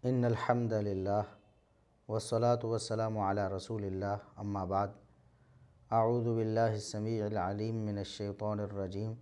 ان الحمد للہ والصلاة والسلام علی رسول اللہ اما بعد اعوذ باللہ السمیع العلیم من الشیطان الرجیم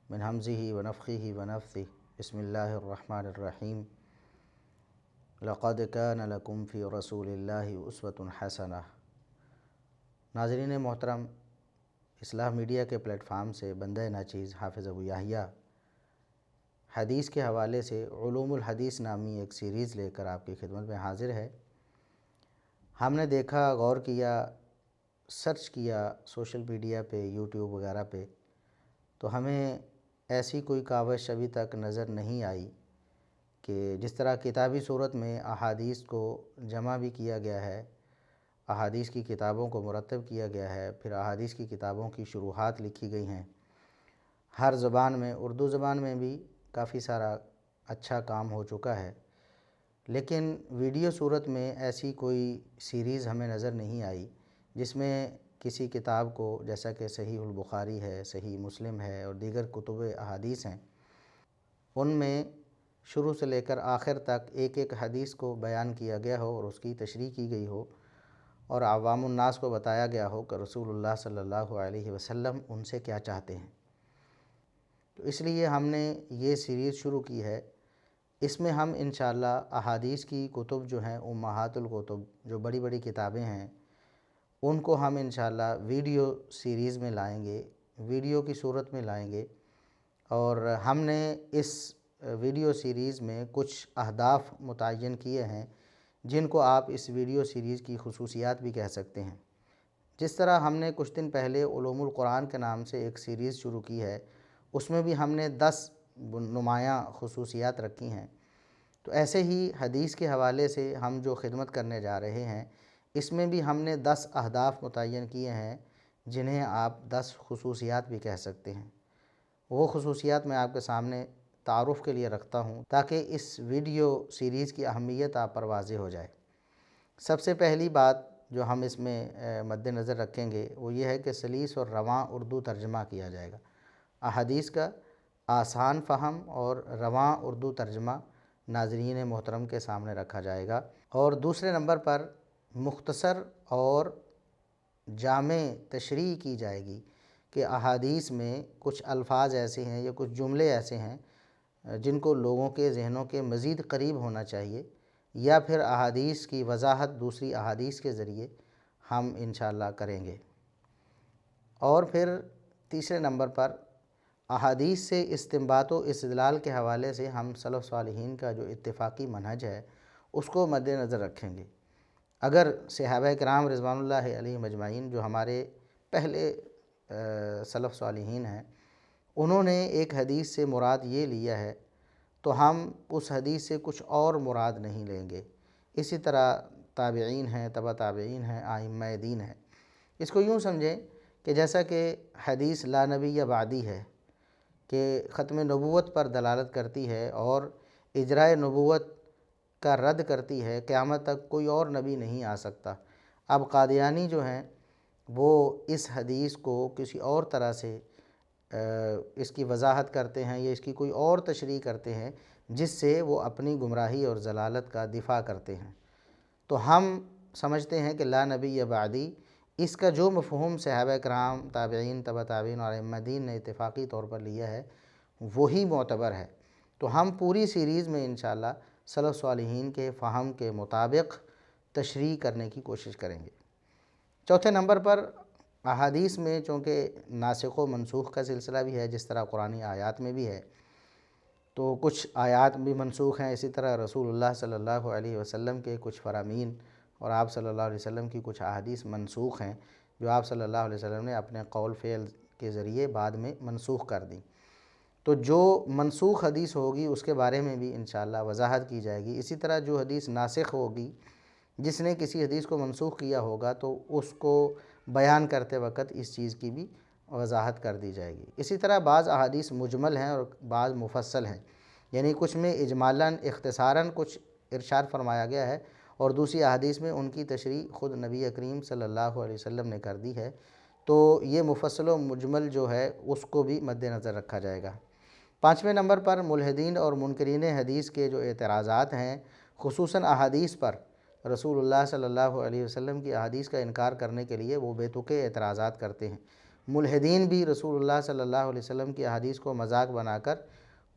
من ہمزہ ونفخہ ونفثہ بسم اللہ الرحمن الرحیم لقد کان لکم فی رسول اللہ اسوۃ حسنہ۔ ناظرین محترم، اصلاح میڈیا کے پلیٹ فارم سے بندہ ناچیز حافظ ابو یحییٰ حدیث کے حوالے سے علوم الحدیث نامی ایک سیریز لے کر آپ کی خدمت میں حاضر ہے۔ ہم نے دیکھا، غور کیا، سرچ کیا سوشل میڈیا پہ، یوٹیوب وغیرہ پہ، تو ہمیں ایسی کوئی کاوش ابھی تک نظر نہیں آئی کہ جس طرح کتابی صورت میں احادیث کو جمع بھی کیا گیا ہے، احادیث کی کتابوں کو مرتب کیا گیا ہے، پھر احادیث کی کتابوں کی شروحات لکھی گئی ہیں ہر زبان میں، اردو زبان میں بھی کافی سارا اچھا کام ہو چکا ہے، لیکن ویڈیو صورت میں ایسی کوئی سیریز ہمیں نظر نہیں آئی جس میں کسی کتاب کو، جیسا کہ صحیح البخاری ہے، صحیح مسلم ہے اور دیگر کتب احادیث ہیں، ان میں شروع سے لے کر آخر تک ایک ایک حدیث کو بیان کیا گیا ہو اور اس کی تشریح کی گئی ہو اور عوام الناس کو بتایا گیا ہو کہ رسول اللہ صلی اللہ علیہ وسلم ان سے کیا چاہتے ہیں۔ تو اس لیے ہم نے یہ سیریز شروع کی ہے۔ اس میں ہم انشاءاللہ احادیث کی کتب جو ہیں، امہات الکتب، جو بڑی بڑی کتابیں ہیں، ان کو ہم انشاءاللہ ویڈیو سیریز میں لائیں گے، ویڈیو کی صورت میں لائیں گے، اور ہم نے اس ویڈیو سیریز میں کچھ اہداف متعین کیے ہیں جن کو آپ اس ویڈیو سیریز کی خصوصیات بھی کہہ سکتے ہیں۔ جس طرح ہم نے کچھ دن پہلے علوم القرآن کے نام سے ایک سیریز شروع کی ہے، اس میں بھی ہم نے 10 نمایاں خصوصیات رکھی ہیں، تو ایسے ہی حدیث کے حوالے سے ہم جو خدمت کرنے جا رہے ہیں، اس میں بھی ہم نے 10 اہداف متعین کیے ہیں جنہیں آپ 10 خصوصیات بھی کہہ سکتے ہیں۔ وہ خصوصیات میں آپ کے سامنے تعارف کے لیے رکھتا ہوں تاکہ اس ویڈیو سیریز کی اہمیت آپ پر واضح ہو جائے۔ سب سے پہلی بات جو ہم اس میں مد نظر رکھیں گے وہ یہ ہے کہ سلیس اور رواں اردو ترجمہ کیا جائے گا۔ احادیث کا آسان فہم اور رواں اردو ترجمہ ناظرین محترم کے سامنے رکھا جائے گا، اور دوسرے نمبر پر مختصر اور جامع تشریح کی جائے گی کہ احادیث میں کچھ الفاظ ایسے ہیں یا کچھ جملے ایسے ہیں جن کو لوگوں کے ذہنوں کے مزید قریب ہونا چاہیے، یا پھر احادیث کی وضاحت دوسری احادیث کے ذریعے ہم انشاءاللہ کریں گے۔ اور پھر تیسرے نمبر پر احادیث سے استنباط و استدلال کے حوالے سے ہم سلف صالحین کا جو اتفاقی منہج ہے اس کو مد نظر رکھیں گے۔ اگر صحابہ کرام رضوان اللہ علیہم اجمعین جو ہمارے پہلے سلف صالحین ہیں، انہوں نے ایک حدیث سے مراد یہ لیا ہے تو ہم اس حدیث سے کچھ اور مراد نہیں لیں گے۔ اسی طرح تابعین ہیں، تبع تابعین ہیں، ائمہ دین ہیں۔ اس کو یوں سمجھیں کہ جیسا کہ حدیث لا نبی بعدی ہے کہ ختم نبوت پر دلالت کرتی ہے اور اجراء نبوت کا رد کرتی ہے، قیامت تک کوئی اور نبی نہیں آ سکتا۔ اب قادیانی جو ہیں وہ اس حدیث کو کسی اور طرح سے اس کی وضاحت کرتے ہیں یا اس کی کوئی اور تشریح کرتے ہیں جس سے وہ اپنی گمراہی اور ضلالت کا دفاع کرتے ہیں۔ تو ہم سمجھتے ہیں کہ لا نبی بعدی، اس کا جو مفہوم صحابہ کرام، تابعین، تبع تابعین اور ائمہ دین نے اتفاقی طور پر لیا ہے وہی معتبر ہے۔ تو ہم پوری سیریز میں انشاءاللہ سلف صالحین کے فہم کے مطابق تشریح کرنے کی کوشش کریں گے۔ چوتھے نمبر پر احادیث میں چونکہ ناسخ و منسوخ کا سلسلہ بھی ہے، جس طرح قرآنی آیات میں بھی ہے، تو کچھ آیات بھی منسوخ ہیں، اسی طرح رسول اللہ صلی اللہ علیہ وسلم کے کچھ فرامین اور آپ صلی اللہ علیہ وسلم کی کچھ احادیث منسوخ ہیں جو آپ صلی اللہ علیہ وسلم نے اپنے قول فعل کے ذریعے بعد میں منسوخ کر دیں۔ تو جو منسوخ حدیث ہوگی اس کے بارے میں بھی انشاءاللہ وضاحت کی جائے گی۔ اسی طرح جو حدیث ناسخ ہوگی، جس نے کسی حدیث کو منسوخ کیا ہوگا تو اس کو بیان کرتے وقت اس چیز کی بھی وضاحت کر دی جائے گی۔ اسی طرح بعض احادیث مجمل ہیں اور بعض مفصل ہیں، یعنی کچھ میں اجمالاً اختصاراً کچھ ارشاد فرمایا گیا ہے اور دوسری احادیث میں ان کی تشریح خود نبی کریم صلی اللہ علیہ وسلم نے کر دی ہے، تو یہ مفصل و مجمل جو ہے اس کو بھی مد نظر رکھا جائے گا۔ پانچویں نمبر پر ملحدین اور منکرین حدیث کے جو اعتراضات ہیں خصوصاً احادیث پر، رسول اللہ صلی اللہ علیہ وسلم کی احادیث کا انکار کرنے کے لیے وہ بے تکے اعتراضات کرتے ہیں۔ ملحدین بھی رسول اللہ صلی اللہ علیہ وسلم کی احادیث کو مذاق بنا کر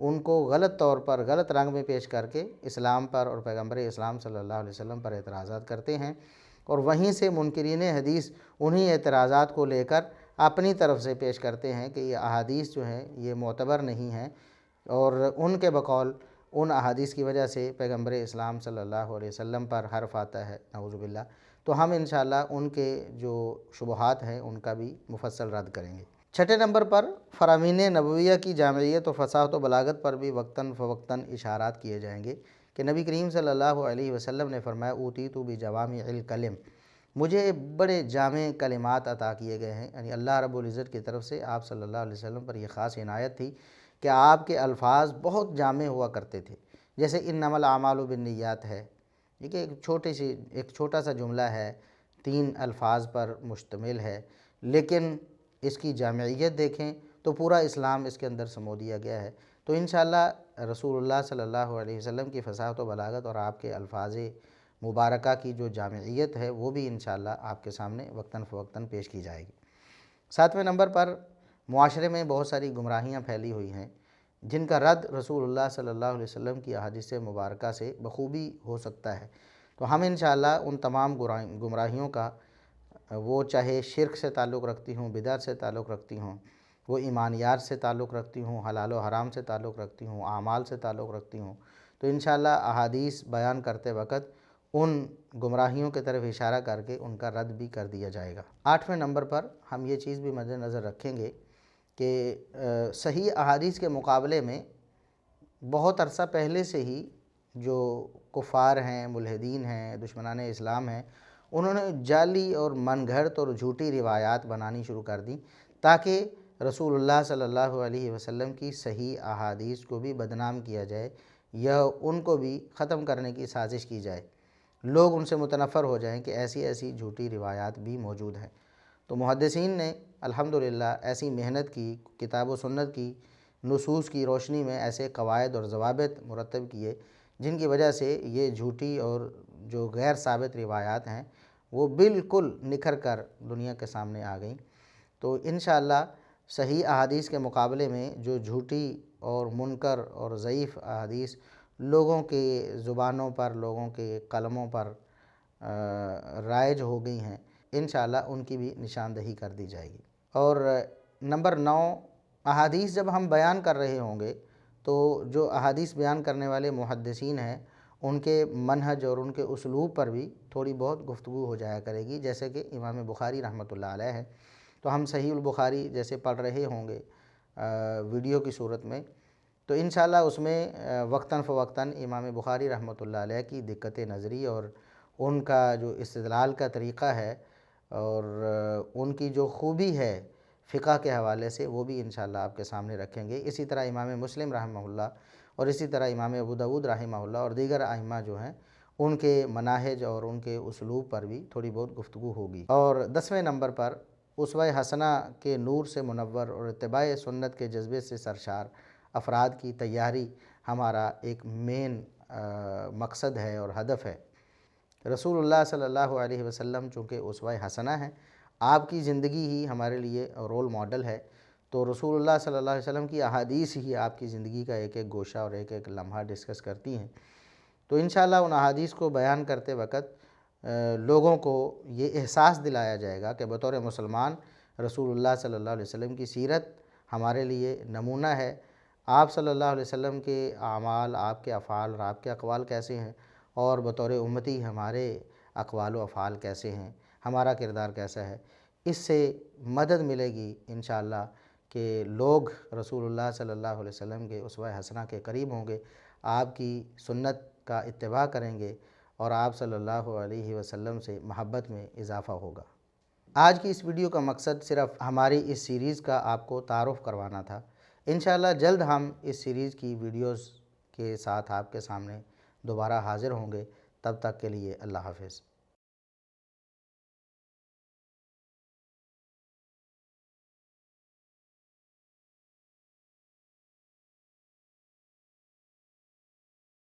ان کو غلط طور پر غلط رنگ میں پیش کر کے اسلام پر اور پیغمبر اسلام صلی اللہ علیہ وسلم پر اعتراضات کرتے ہیں، اور وہیں سے منکرین حدیث انہی اعتراضات کو لے کر اپنی طرف سے پیش کرتے ہیں کہ یہ احادیث جو ہیں یہ معتبر نہیں ہیں، اور ان کے بقول ان احادیث کی وجہ سے پیغمبر اسلام صلی اللہ علیہ وسلم پر حرف آتا ہے، نعوذ باللہ۔ تو ہم انشاءاللہ ان کے جو شبہات ہیں ان کا بھی مفصل رد کریں گے۔ چھٹے نمبر پر فرامین نبویہ کی جامعیت و فصاحت و بلاغت پر بھی وقتاً فوقتاً اشارات کیے جائیں گے کہ نبی کریم صلی اللہ علیہ وسلم نے فرمایا اوتیت بجوامع الکلم، مجھے بڑے جامع کلمات عطا کیے گئے ہیں، یعنی اللہ رب العزت کی طرف سے آپ صلی اللہ علیہ وسلم پر یہ خاص عنایت تھی کہ آپ کے الفاظ بہت جامع ہوا کرتے تھے، جیسے انما الاعمال بالنیات ہے، ٹھیک ہے، ایک چھوٹا سا جملہ ہے، 3 الفاظ پر مشتمل ہے، لیکن اس کی جامعیت دیکھیں تو پورا اسلام اس کے اندر سمو دیا گیا ہے۔ تو انشاءاللہ رسول اللہ صلی اللہ علیہ وسلم کی فصاحت و بلاغت اور آپ کے الفاظ مبارکہ کی جو جامعیت ہے وہ بھی انشاءاللہ آپ کے سامنے وقتاً فوقتاً پیش کی جائے گی۔ 7ویں نمبر پر معاشرے میں بہت ساری گمراہیاں پھیلی ہوئی ہیں جن کا رد رسول اللہ صلی اللہ علیہ وسلم کی احادیث مبارکہ سے بخوبی ہو سکتا ہے۔ تو ہم انشاءاللہ ان تمام گمراہیوں کا، وہ چاہے شرک سے تعلق رکھتی ہوں، بدعت سے تعلق رکھتی ہوں، وہ ایمانیات سے تعلق رکھتی ہوں، حلال و حرام سے تعلق رکھتی ہوں، اعمال سے تعلق رکھتی ہوں، تو انشاءاللہ احادیث بیان کرتے وقت ان گمراہیوں کی طرف اشارہ کر کے ان کا رد بھی کر دیا جائے گا۔ 8ویں نمبر پر ہم یہ چیز بھی مد نظر رکھیں گے کہ صحیح احادیث کے مقابلے میں بہت عرصہ پہلے سے ہی جو کفار ہیں، ملحدین ہیں، دشمنان اسلام ہیں، انہوں نے جعلی اور من گھڑت اور جھوٹی روایات بنانی شروع کر دیں تاکہ رسول اللہ صلی اللہ علیہ وسلم کی صحیح احادیث کو بھی بدنام کیا جائے یا ان کو بھی ختم کرنے کی سازش کی جائے، لوگ ان سے متنفر ہو جائیں کہ ایسی ایسی جھوٹی روایات بھی موجود ہیں۔ تو محدثین نے الحمدللہ ایسی محنت کی، کتاب و سنت کی نصوص کی روشنی میں ایسے قواعد اور ضوابط مرتب کیے جن کی وجہ سے یہ جھوٹی اور جو غیر ثابت روایات ہیں وہ بالکل نکھر کر دنیا کے سامنے آ گئیں۔ تو انشاءاللہ صحیح احادیث کے مقابلے میں جو جھوٹی اور منکر اور ضعیف احادیث لوگوں کے زبانوں پر، لوگوں کے قلموں پر رائج ہو گئی ہیں، انشاءاللہ ان کی بھی نشاندہی کر دی جائے گی۔ اور نمبر 9، احادیث جب ہم بیان کر رہے ہوں گے تو جو احادیث بیان کرنے والے محدثین ہیں ان کے منہج اور ان کے اسلوب پر بھی تھوڑی بہت گفتگو ہو جایا کرے گی، جیسے کہ امام بخاری رحمۃ اللہ علیہ ہے، تو ہم صحیح البخاری جیسے پڑھ رہے ہوں گے ویڈیو کی صورت میں، تو انشاءاللہ اس میں وقتاً فوقتاً امام بخاری رحمۃ اللہ علیہ کی دقت نظری اور ان کا جو استدلال کا طریقہ ہے اور ان کی جو خوبی ہے فقہ کے حوالے سے وہ بھی انشاءاللہ آپ کے سامنے رکھیں گے۔ اسی طرح امام مسلم رحمہ اللہ اور اسی طرح امام ابو داؤد رحمہ اللہ اور دیگر ائمہ جو ہیں ان کے مناہج اور ان کے اسلوب پر بھی تھوڑی بہت گفتگو ہوگی۔ اور 10ویں نمبر پر اسوہ حسنہ کے نور سے منور اور اتباع سنت کے جذبے سے سرشار افراد کی تیاری ہمارا ایک مین مقصد ہے اور ہدف ہے۔ رسول اللہ صلی اللہ علیہ وسلم چونکہ اسوہ حسنہ ہیں، آپ کی زندگی ہی ہمارے لیے رول ماڈل ہے، تو رسول اللہ صلی اللہ علیہ وسلم کی احادیث ہی آپ کی زندگی کا ایک ایک گوشہ اور ایک ایک لمحہ ڈسکس کرتی ہیں۔ تو انشاءاللہ ان احادیث کو بیان کرتے وقت لوگوں کو یہ احساس دلایا جائے گا کہ بطور مسلمان رسول اللہ صلی اللہ علیہ وسلم کی سیرت ہمارے لیے نمونہ ہے، آپ صلی اللہ علیہ وسلم کے اعمال، آپ کے افعال اور آپ کے اقوال کیسے ہیں، اور بطور امتی ہمارے اقوال و افعال کیسے ہیں، ہمارا کردار کیسا ہے۔ اس سے مدد ملے گی انشاءاللہ کہ لوگ رسول اللہ صلی اللہ علیہ وسلم کے اسوہ حسنہ کے قریب ہوں گے، آپ کی سنت کا اتباع کریں گے اور آپ صلی اللہ علیہ وسلم سے محبت میں اضافہ ہوگا۔ آج کی اس ویڈیو کا مقصد صرف ہماری اس سیریز کا آپ کو تعارف کروانا تھا۔ انشاءاللہ جلد ہم اس سیریز کی ویڈیوز کے ساتھ آپ کے سامنے دوبارہ حاضر ہوں گے، تب تک کے لیے اللہ حافظ۔